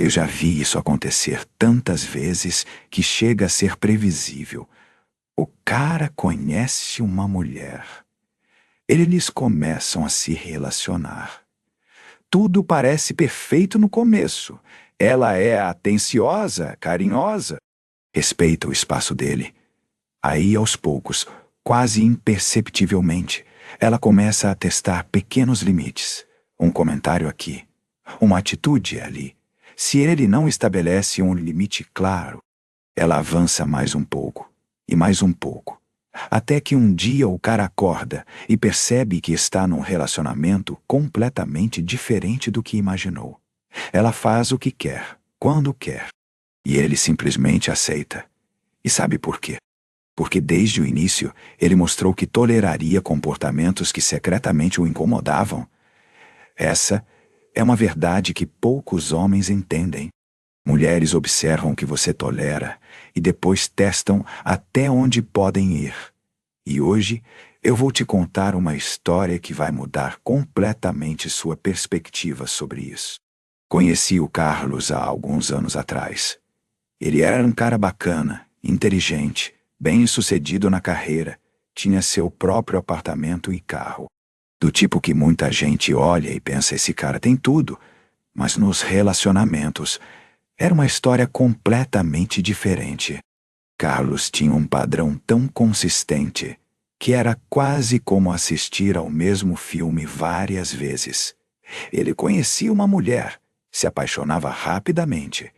Eu já vi isso acontecer tantas vezes que chega a ser previsível. O cara conhece uma mulher. Eles começam a se relacionar. Tudo parece perfeito no começo. Ela é atenciosa, carinhosa, respeita o espaço dele. Aí, aos poucos, quase imperceptivelmente, ela começa a testar pequenos limites. Um comentário aqui, uma atitude ali. Se ele não estabelece um limite claro, ela avança mais um pouco, e mais um pouco, até que um dia o cara acorda e percebe que está num relacionamento completamente diferente do que imaginou. Ela faz o que quer, quando quer, e ele simplesmente aceita. E sabe por quê? Porque desde o início ele mostrou que toleraria comportamentos que secretamente o incomodavam. Essa é uma verdade que poucos homens entendem. Mulheres observam o que você tolera e depois testam até onde podem ir. E hoje eu vou te contar uma história que vai mudar completamente sua perspectiva sobre isso. Conheci o Carlos há alguns anos atrás. Ele era um cara bacana, inteligente, bem-sucedido na carreira, tinha seu próprio apartamento e carro. Do tipo que muita gente olha e pensa, esse cara tem tudo, mas nos relacionamentos era uma história completamente diferente. Carlos tinha um padrão tão consistente que era quase como assistir ao mesmo filme várias vezes. Ele conhecia uma mulher, se apaixonava rapidamente,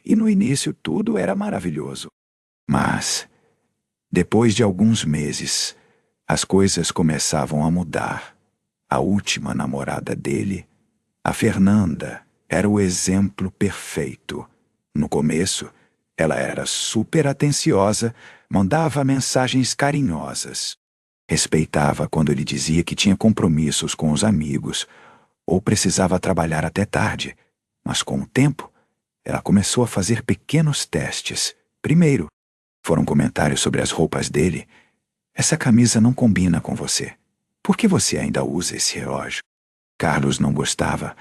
e no início tudo era maravilhoso. Mas, depois de alguns meses, as coisas começavam a mudar. A última namorada dele, a Fernanda, era o exemplo perfeito. No começo, ela era super atenciosa, mandava mensagens carinhosas. Respeitava quando ele dizia que tinha compromissos com os amigos ou precisava trabalhar até tarde. Mas com o tempo, ela começou a fazer pequenos testes. Primeiro, foram comentários sobre as roupas dele. Essa camisa não combina com você. Por que você ainda usa esse relógio? Carlos não gostava,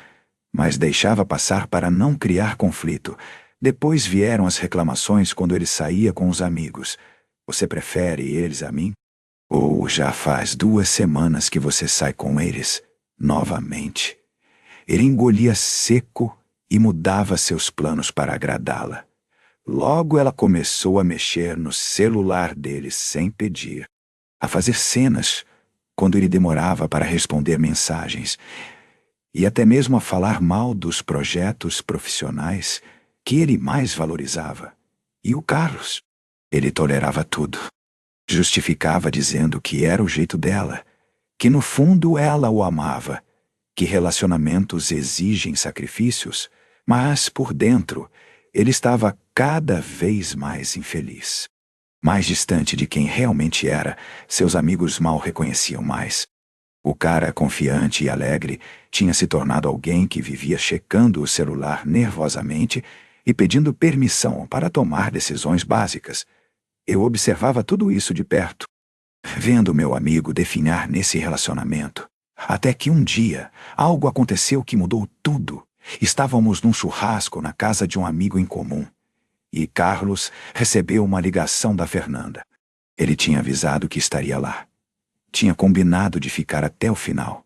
mas deixava passar para não criar conflito. Depois vieram as reclamações quando ele saía com os amigos. Você prefere eles a mim? Ou já faz 2 semanas que você sai com eles? Novamente. Ele engolia seco e mudava seus planos para agradá-la. Logo ela começou a mexer no celular dele sem pedir, a fazer cenas quando ele demorava para responder mensagens, e até mesmo a falar mal dos projetos profissionais que ele mais valorizava. E o Carlos? Ele tolerava tudo. Justificava dizendo que era o jeito dela, que no fundo ela o amava, que relacionamentos exigem sacrifícios, mas por dentro ele estava cada vez mais infeliz. Mais distante de quem realmente era, seus amigos mal reconheciam mais. O cara confiante e alegre tinha se tornado alguém que vivia checando o celular nervosamente e pedindo permissão para tomar decisões básicas. Eu observava tudo isso de perto, vendo meu amigo definhar nesse relacionamento. Até que um dia, algo aconteceu que mudou tudo. Estávamos num churrasco na casa de um amigo em comum. E Carlos recebeu uma ligação da Fernanda. Ele tinha avisado que estaria lá. Tinha combinado de ficar até o final.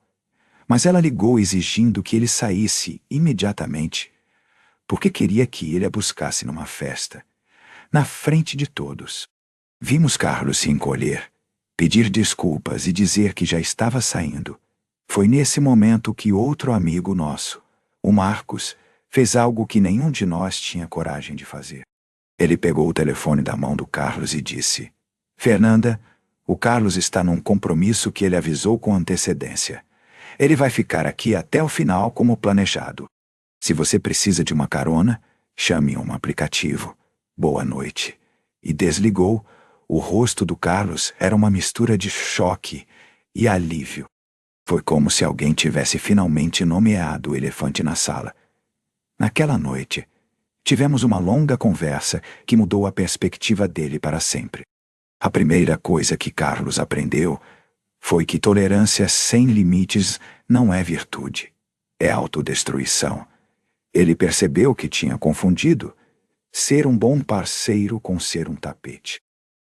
Mas ela ligou exigindo que ele saísse imediatamente, porque queria que ele a buscasse numa festa, na frente de todos. Vimos Carlos se encolher, pedir desculpas e dizer que já estava saindo. Foi nesse momento que outro amigo nosso, o Marcos, fez algo que nenhum de nós tinha coragem de fazer. Ele pegou o telefone da mão do Carlos e disse: Fernanda, o Carlos está num compromisso que ele avisou com antecedência. Ele vai ficar aqui até o final como planejado. Se você precisa de uma carona, chame um aplicativo. Boa noite. E desligou. O rosto do Carlos era uma mistura de choque e alívio. Foi como se alguém tivesse finalmente nomeado o elefante na sala. Naquela noite, tivemos uma longa conversa que mudou a perspectiva dele para sempre. A primeira coisa que Carlos aprendeu foi que tolerância sem limites não é virtude, é autodestruição. Ele percebeu que tinha confundido ser um bom parceiro com ser um tapete.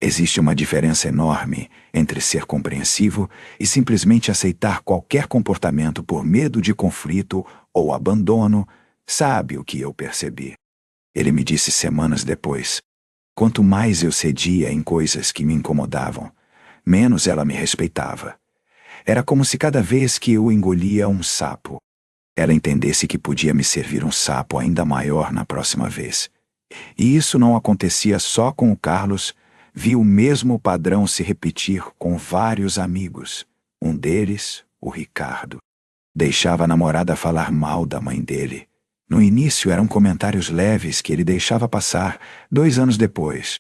Existe uma diferença enorme entre ser compreensivo e simplesmente aceitar qualquer comportamento por medo de conflito ou abandono. Sabe o que eu percebi? Ele me disse semanas depois. Quanto mais eu cedia em coisas que me incomodavam, menos ela me respeitava. Era como se cada vez que eu engolia um sapo, ela entendesse que podia me servir um sapo ainda maior na próxima vez. E isso não acontecia só com o Carlos. Vi o mesmo padrão se repetir com vários amigos. Um deles, o Ricardo. Deixava a namorada falar mal da mãe dele. No início eram comentários leves que ele deixava passar. 2 anos depois,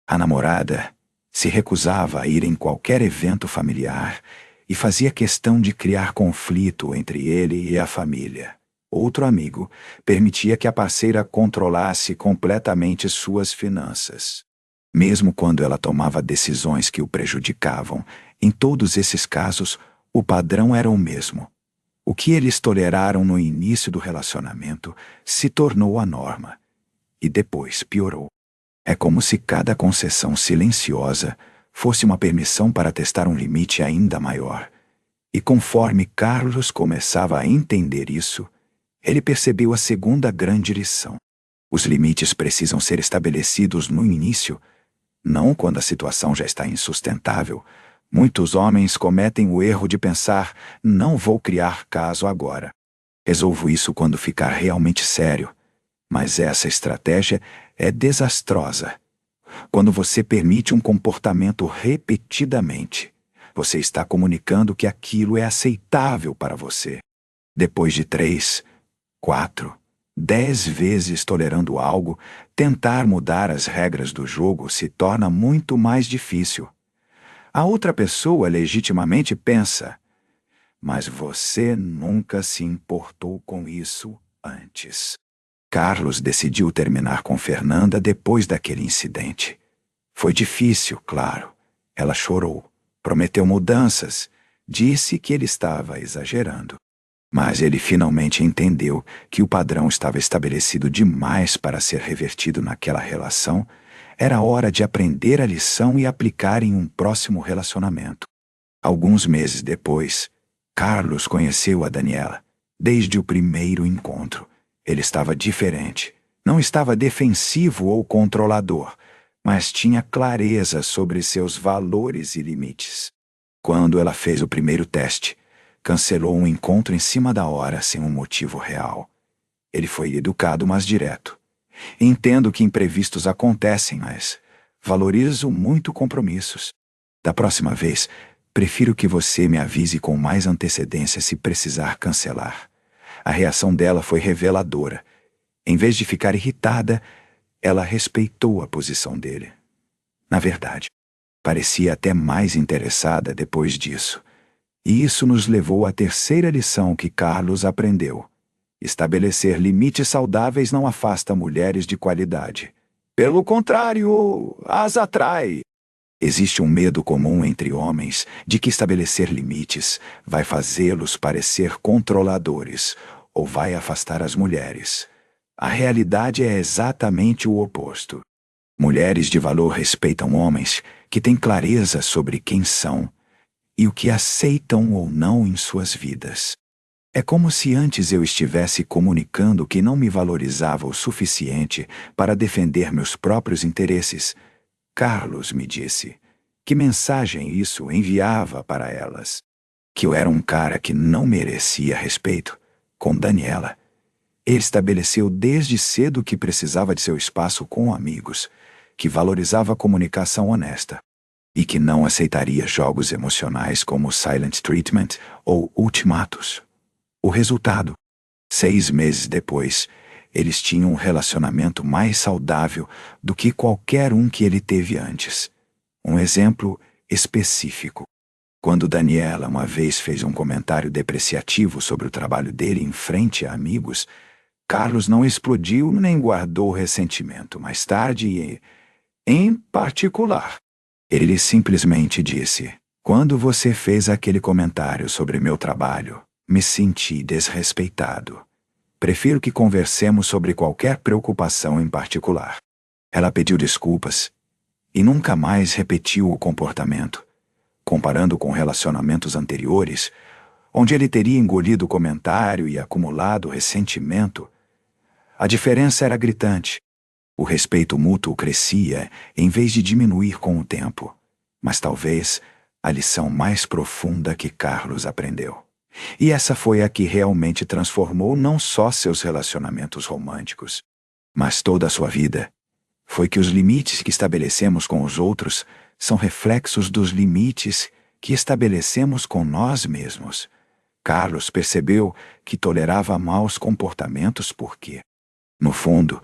a namorada se recusava a ir em qualquer evento familiar e fazia questão de criar conflito entre ele e a família. Outro amigo permitia que a parceira controlasse completamente suas finanças. Mesmo quando ela tomava decisões que o prejudicavam, em todos esses casos, o padrão era o mesmo. O que eles toleraram no início do relacionamento se tornou a norma. E depois piorou. É como se cada concessão silenciosa fosse uma permissão para testar um limite ainda maior. E conforme Carlos começava a entender isso, ele percebeu a segunda grande lição. Os limites precisam ser estabelecidos no início, não quando a situação já está insustentável. Muitos homens cometem o erro de pensar: não vou criar caso agora. Resolvo isso quando ficar realmente sério. Mas essa estratégia é desastrosa. Quando você permite um comportamento repetidamente, você está comunicando que aquilo é aceitável para você. Depois de 3, 4, 10 vezes tolerando algo, tentar mudar as regras do jogo se torna muito mais difícil. A outra pessoa legitimamente pensa: mas você nunca se importou com isso antes. Carlos decidiu terminar com Fernanda depois daquele incidente. Foi difícil, claro. Ela chorou, prometeu mudanças, disse que ele estava exagerando. Mas ele finalmente entendeu que o padrão estava estabelecido demais para ser revertido naquela relação. Era hora de aprender a lição e aplicar em um próximo relacionamento. Alguns meses depois, Carlos conheceu a Daniela. Desde o primeiro encontro, ele estava diferente. Não estava defensivo ou controlador, mas tinha clareza sobre seus valores e limites. Quando ela fez o primeiro teste, cancelou um encontro em cima da hora sem um motivo real. Ele foi educado, mas direto. Entendo que imprevistos acontecem, mas valorizo muito compromissos. Da próxima vez, prefiro que você me avise com mais antecedência se precisar cancelar. A reação dela foi reveladora. Em vez de ficar irritada, ela respeitou a posição dele. Na verdade, parecia até mais interessada depois disso. E isso nos levou à terceira lição que Carlos aprendeu. Estabelecer limites saudáveis não afasta mulheres de qualidade. Pelo contrário, as atrai. Existe um medo comum entre homens de que estabelecer limites vai fazê-los parecer controladores ou vai afastar as mulheres. A realidade é exatamente o oposto. Mulheres de valor respeitam homens que têm clareza sobre quem são e o que aceitam ou não em suas vidas. É como se antes eu estivesse comunicando que não me valorizava o suficiente para defender meus próprios interesses. Carlos me disse: que mensagem isso enviava para elas? Que eu era um cara que não merecia respeito. Com Daniela, ele estabeleceu desde cedo que precisava de seu espaço com amigos, que valorizava a comunicação honesta e que não aceitaria jogos emocionais como silent treatment ou ultimatos. O resultado: 6 meses depois, eles tinham um relacionamento mais saudável do que qualquer um que ele teve antes. Um exemplo específico. Quando Daniela uma vez fez um comentário depreciativo sobre o trabalho dele em frente a amigos, Carlos não explodiu nem guardou ressentimento. Mais tarde, em particular, ele simplesmente disse: quando você fez aquele comentário sobre meu trabalho, me senti desrespeitado. Prefiro que conversemos sobre qualquer preocupação em particular. Ela pediu desculpas e nunca mais repetiu o comportamento, comparando com relacionamentos anteriores, onde ele teria engolido o comentário e acumulado ressentimento. A diferença era gritante. O respeito mútuo crescia em vez de diminuir com o tempo. Mas talvez a lição mais profunda que Carlos aprendeu. E essa foi a que realmente transformou não só seus relacionamentos românticos, mas toda a sua vida. Foi que os limites que estabelecemos com os outros são reflexos dos limites que estabelecemos com nós mesmos. Carlos percebeu que tolerava maus comportamentos porque, no fundo,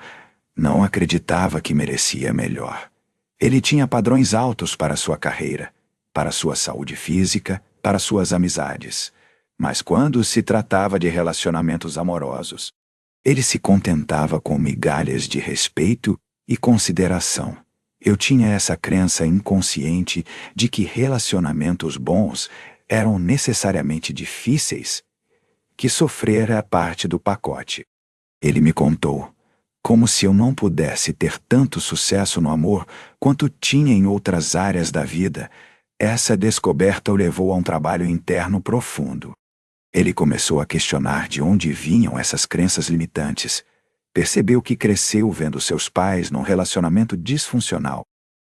não acreditava que merecia melhor. Ele tinha padrões altos para sua carreira, para sua saúde física, para suas amizades. Mas quando se tratava de relacionamentos amorosos, ele se contentava com migalhas de respeito e consideração. Eu tinha essa crença inconsciente de que relacionamentos bons eram necessariamente difíceis, que sofrer era parte do pacote. Ele me contou, como se eu não pudesse ter tanto sucesso no amor quanto tinha em outras áreas da vida. Essa descoberta o levou a um trabalho interno profundo. Ele começou a questionar de onde vinham essas crenças limitantes. Percebeu que cresceu vendo seus pais num relacionamento disfuncional,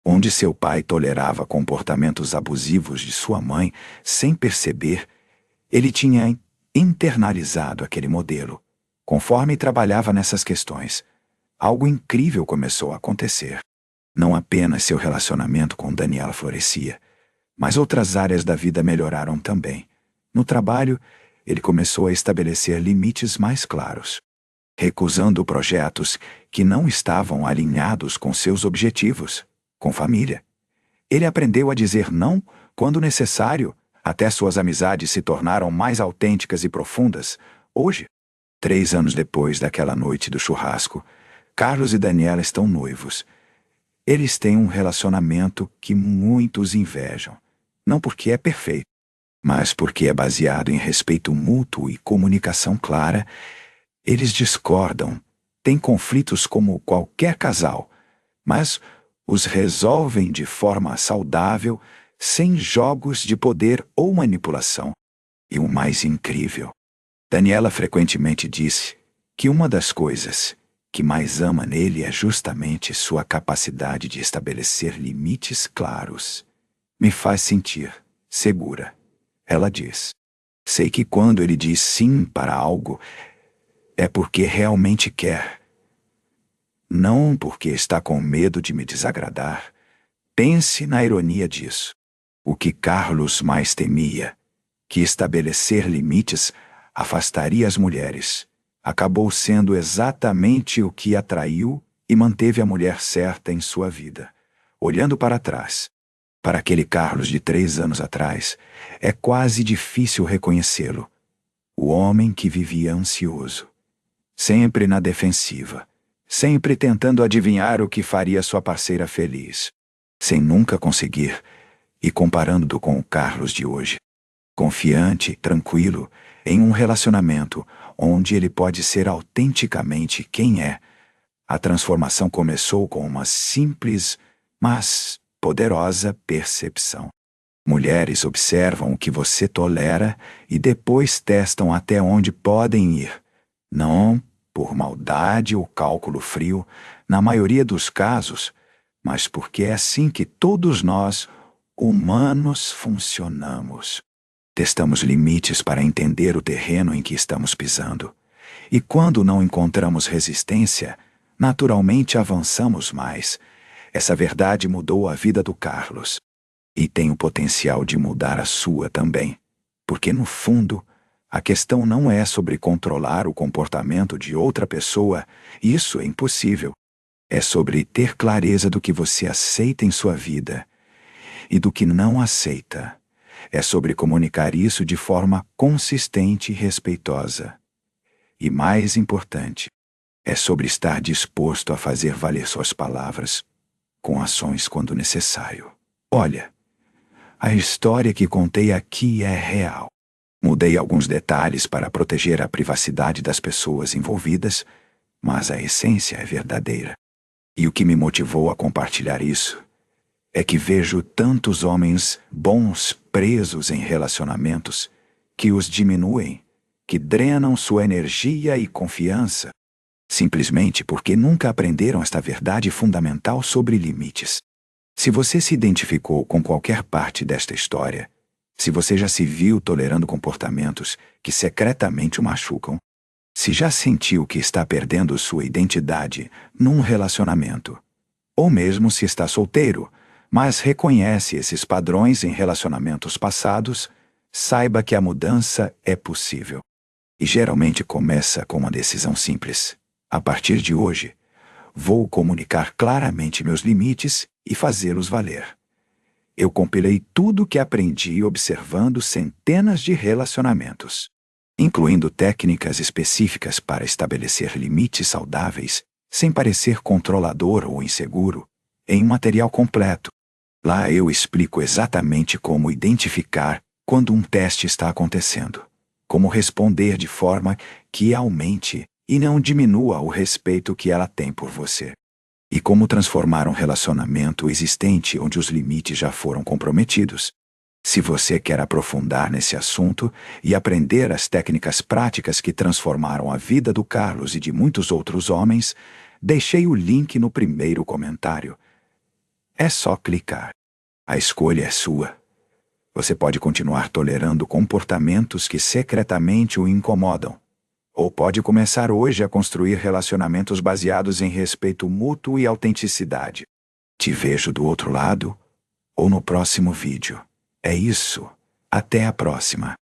onde seu pai tolerava comportamentos abusivos de sua mãe sem perceber. Ele tinha internalizado aquele modelo. Conforme trabalhava nessas questões, algo incrível começou a acontecer. Não apenas seu relacionamento com Daniela florescia, mas outras áreas da vida melhoraram também. No trabalho, ele começou a estabelecer limites mais claros, recusando projetos que não estavam alinhados com seus objetivos, com família. Ele aprendeu a dizer não quando necessário, até suas amizades se tornaram mais autênticas e profundas. Hoje, 3 anos depois daquela noite do churrasco, Carlos e Daniela estão noivos. Eles têm um relacionamento que muitos invejam, não porque é perfeito, mas porque é baseado em respeito mútuo e comunicação clara. Eles discordam, têm conflitos como qualquer casal, mas os resolvem de forma saudável, sem jogos de poder ou manipulação. E o mais incrível, Daniela frequentemente disse que uma das coisas que mais ama nele é justamente sua capacidade de estabelecer limites claros. Me faz sentir segura. Ela diz. Sei que quando ele diz sim para algo, é porque realmente quer. Não porque está com medo de me desagradar. Pense na ironia disso. O que Carlos mais temia, que estabelecer limites afastaria as mulheres, acabou sendo exatamente o que atraiu e manteve a mulher certa em sua vida. Olhando para trás, para aquele Carlos de 3 anos atrás, é quase difícil reconhecê-lo. O homem que vivia ansioso, sempre na defensiva, sempre tentando adivinhar o que faria sua parceira feliz, sem nunca conseguir, e comparando-o com o Carlos de hoje, confiante, tranquilo, em um relacionamento onde ele pode ser autenticamente quem é. A transformação começou com uma simples, mas poderosa percepção. Mulheres observam o que você tolera e depois testam até onde podem ir. Não por maldade ou cálculo frio, na maioria dos casos, mas porque é assim que todos nós, humanos, funcionamos. Testamos limites para entender o terreno em que estamos pisando. E quando não encontramos resistência, naturalmente avançamos mais. Essa verdade mudou a vida do Carlos. E tem o potencial de mudar a sua também. Porque, no fundo, a questão não é sobre controlar o comportamento de outra pessoa. Isso é impossível. É sobre ter clareza do que você aceita em sua vida e do que não aceita. É sobre comunicar isso de forma consistente e respeitosa. E mais importante, é sobre estar disposto a fazer valer suas palavras, com ações quando necessário. Olha, a história que contei aqui é real. Mudei alguns detalhes para proteger a privacidade das pessoas envolvidas, mas a essência é verdadeira. E o que me motivou a compartilhar isso é que vejo tantos homens bons presos em relacionamentos que os diminuem, que drenam sua energia e confiança, simplesmente porque nunca aprenderam esta verdade fundamental sobre limites. Se você se identificou com qualquer parte desta história, se você já se viu tolerando comportamentos que secretamente o machucam, se já sentiu que está perdendo sua identidade num relacionamento, ou mesmo se está solteiro, mas reconhece esses padrões em relacionamentos passados, saiba que a mudança é possível. E geralmente começa com uma decisão simples. A partir de hoje, vou comunicar claramente meus limites e fazê-los valer. Eu compilei tudo o que aprendi observando centenas de relacionamentos, incluindo técnicas específicas para estabelecer limites saudáveis, sem parecer controlador ou inseguro, em um material completo. Lá eu explico exatamente como identificar quando um teste está acontecendo, como responder de forma que aumente e não diminua o respeito que ela tem por você, e como transformar um relacionamento existente onde os limites já foram comprometidos. Se você quer aprofundar nesse assunto e aprender as técnicas práticas que transformaram a vida do Carlos e de muitos outros homens, deixei o link no primeiro comentário. É só clicar. A escolha é sua. Você pode continuar tolerando comportamentos que secretamente o incomodam, ou pode começar hoje a construir relacionamentos baseados em respeito mútuo e autenticidade. Te vejo do outro lado ou no próximo vídeo. É isso. Até a próxima.